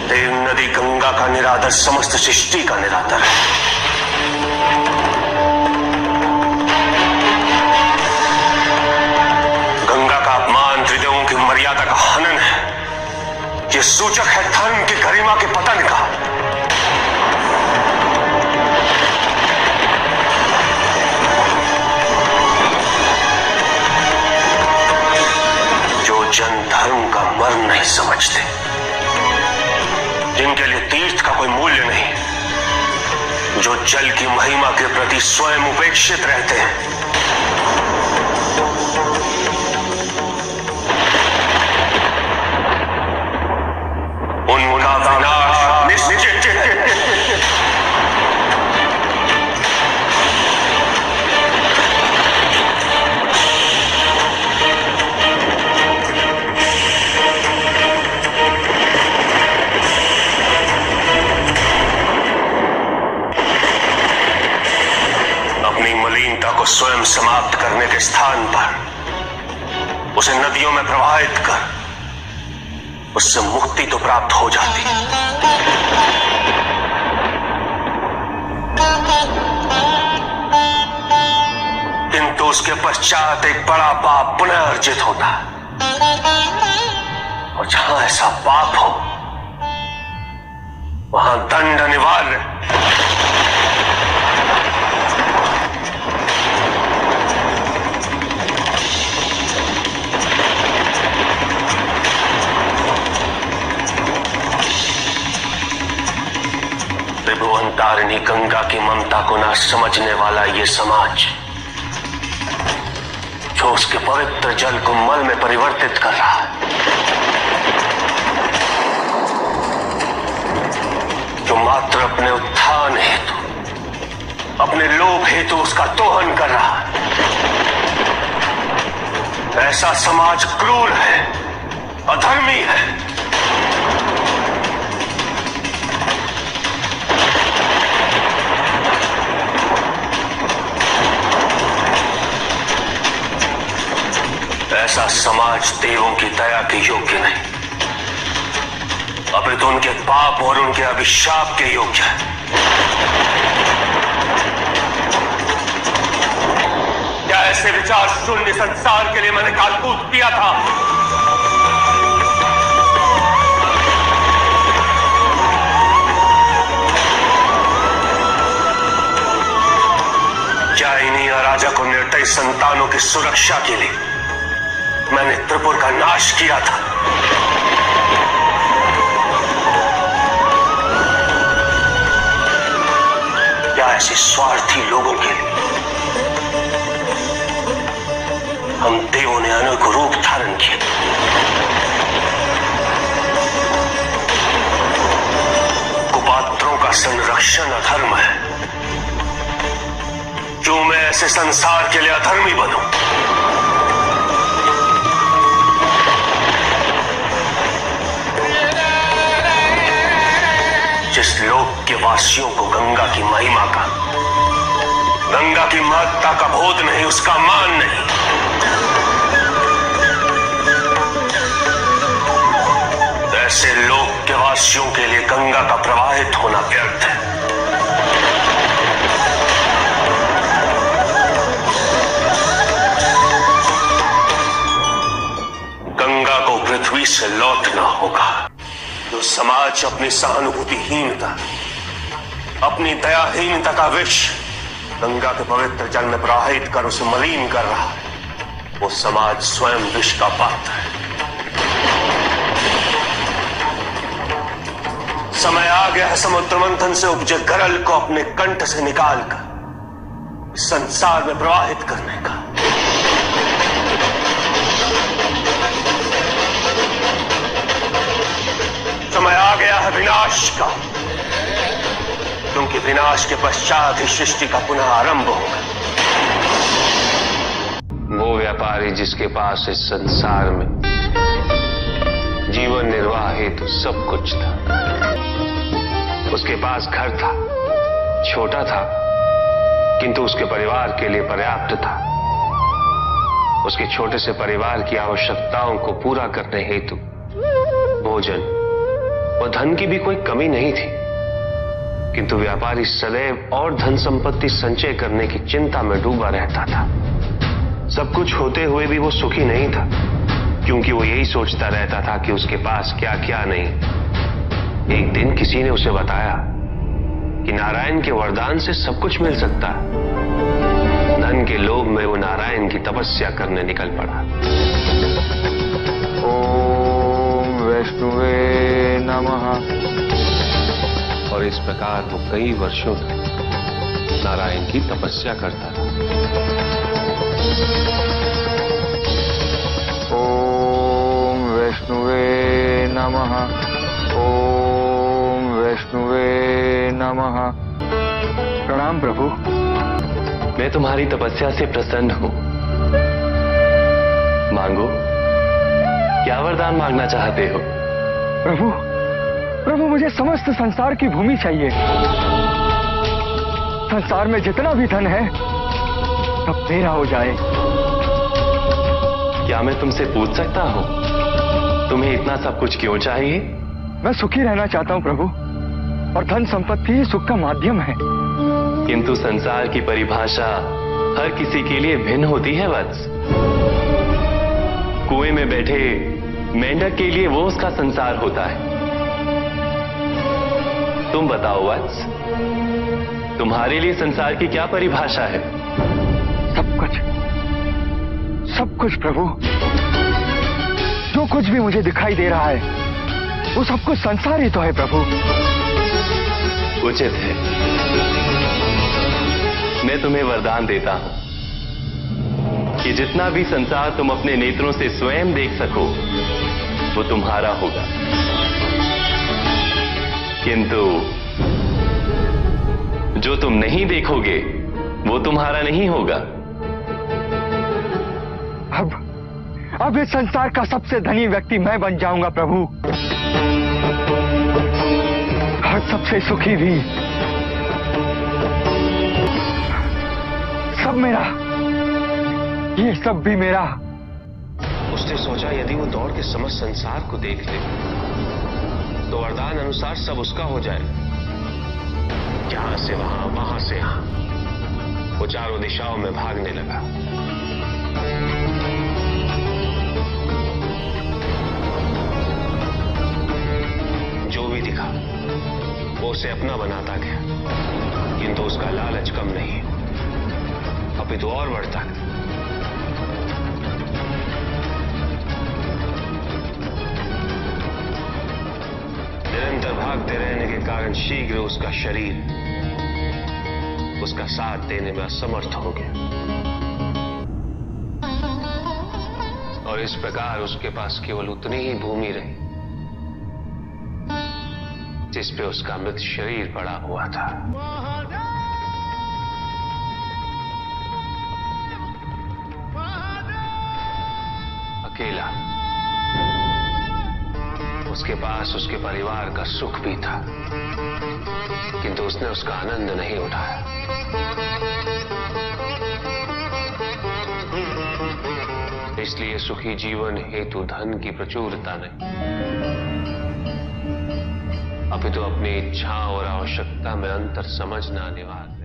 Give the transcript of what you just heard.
देव नदी गंगा का निरादर समस्त सृष्टि का निरादर है। गंगा का अपमान त्रिदेवों की मर्यादा का हनन है। यह सूचक है धर्म की गरिमा के पतन का। जो जन धर्म का मर्म नहीं समझते, जिनके लिए तीर्थ का कोई मूल्य नहीं, जो जल की महिमा के प्रति स्वयं उपेक्षित रहते हैं, उनका विनाश निश्चित है। अपनी मलिनता को स्वयं समाप्त करने के स्थान पर उसे नदियों में प्रवाहित कर उससे मुक्ति तो प्राप्त हो जाती, किंतु उसके पश्चात एक बड़ा पाप पुनः अर्जित होता। और जहां ऐसा पाप हो वहां दंड अनिवार्य। त्रिभुवनतारिणी गंगा की ममता को ना समझने वाला ये समाज, जो उसके पवित्र जल को मल में परिवर्तित कर रहा है, जो मात्र अपने उत्थान हेतु, अपने लोभ हेतु उसका दोहन कर रहा है, ऐसा समाज क्रूर है, अधर्मी है। ऐसा समाज देवों की दया के योग्य नहीं, अपितु उनके पाप और उनके अभिशाप के योग्य है। क्या ऐसे विचार शून्य संसार के लिए मैंने कालकूट किया था? क्या इन्हीं अराजक और निर्दयी संतानों की सुरक्षा के लिए मैंने त्रिपुर का नाश किया था? क्या ऐसे स्वार्थी लोगों के लिए हम देवों ने अनेक रूप धारण किए? कुपात्रों का संरक्षण अधर्म है। क्यों मैं ऐसे संसार के लिए अधर्मी बनूं? जिस लोक के वासियों को गंगा की महिमा का, गंगा की महत्ता का बोध नहीं, उसका मान नहीं, ऐसे लोक के वासियों के लिए गंगा का प्रवाहित होना व्यर्थ है। गंगा को पृथ्वी से लौटना होगा। जो समाज अपनी सहानुभूतिहीनता, अपनी दयाहीनता का विष गंगा के पवित्र जल में प्रवाहित कर उसे मलिन कर रहा है, वो समाज स्वयं विष का पात्र है। समय आ गया है समुद्र मंथन से उपजे गरल को अपने कंठ से निकालकर संसार में प्रवाहित करने का। समय आ गया है विनाश का, क्योंकि विनाश के पश्चात ही सृष्टि का पुनः आरंभ होगा। वो व्यापारी जिसके पास इस संसार में जीवन निर्वाह हेतु सब कुछ था, उसके पास घर था, छोटा था किंतु उसके परिवार के लिए पर्याप्त था। उसके छोटे से परिवार की आवश्यकताओं को पूरा करने हेतु भोजन, और धन की भी कोई कमी नहीं थी, किंतु व्यापारी सदैव और धन संपत्ति संचय करने की चिंता में डूबा रहता था। सब कुछ होते हुए भी वो सुखी नहीं था, क्योंकि वो यही सोचता रहता था कि उसके पास क्या क्या नहीं। एक दिन किसी ने उसे बताया कि नारायण के वरदान से सब कुछ मिल सकता है। धन के लोभ में वो नारायण की तपस्या करने निकल पड़ा। ओम वैष्णवे नमः। और इस प्रकार वो कई वर्षों तक नारायण की तपस्या करता रहा। ओम वैष्णवे नमः। ओम वैष्णवे नमः। प्रणाम प्रभु। मैं तुम्हारी तपस्या से प्रसन्न हूं। मांगो, क्या वरदान मांगना चाहते हो? प्रभु, प्रभु मुझे समस्त संसार की भूमि चाहिए। संसार में जितना भी धन है सब मेरा हो जाए। क्या मैं तुमसे पूछ सकता हूं, तुम्हें इतना सब कुछ क्यों चाहिए? मैं सुखी रहना चाहता हूं प्रभु, और धन संपत्ति ही सुख का माध्यम है। किंतु संसार की परिभाषा हर किसी के लिए भिन्न होती है वत्स। कुएं में बैठे मेंढक के लिए वो उसका संसार होता है। तुम बताओ वत्स, तुम्हारे लिए संसार की क्या परिभाषा है? सब कुछ प्रभु। जो कुछ भी मुझे दिखाई दे रहा है वो सब कुछ संसार ही तो है प्रभु। उचित है, मैं तुम्हें वरदान देता हूं कि जितना भी संसार तुम अपने नेत्रों से स्वयं देख सको वो तुम्हारा होगा, किंतु जो तुम नहीं देखोगे वो तुम्हारा नहीं होगा। अब इस संसार का सबसे धनी व्यक्ति मैं बन जाऊंगा प्रभु, और सबसे सुखी भी। सब मेरा, ये सब भी मेरा। उसने सोचा यदि वो दौड़ के समस्त संसार को देख ले तो वरदान अनुसार सब उसका हो जाए। यहां से वहां, वहां से यहां वो चारों दिशाओं में भागने लगा। जो भी दिखा वो उसे अपना बनाता गया, किंतु उसका लालच कम नहीं, अपितु और बढ़ता गया। निरंतर भागते रहने के कारण शीघ्र उसका शरीर उसका साथ देने में असमर्थ हो गया, और इस प्रकार उसके पास केवल उतनी ही भूमि रही जिस पे उसका मृत शरीर पड़ा हुआ था। अकेला। उसके पास उसके परिवार का सुख भी था, किंतु उसने उसका आनंद नहीं उठाया। इसलिए सुखी जीवन हेतु धन की प्रचुरता नहीं, अभी तो अपनी इच्छा और आवश्यकता में अंतर समझना अनिवार्य।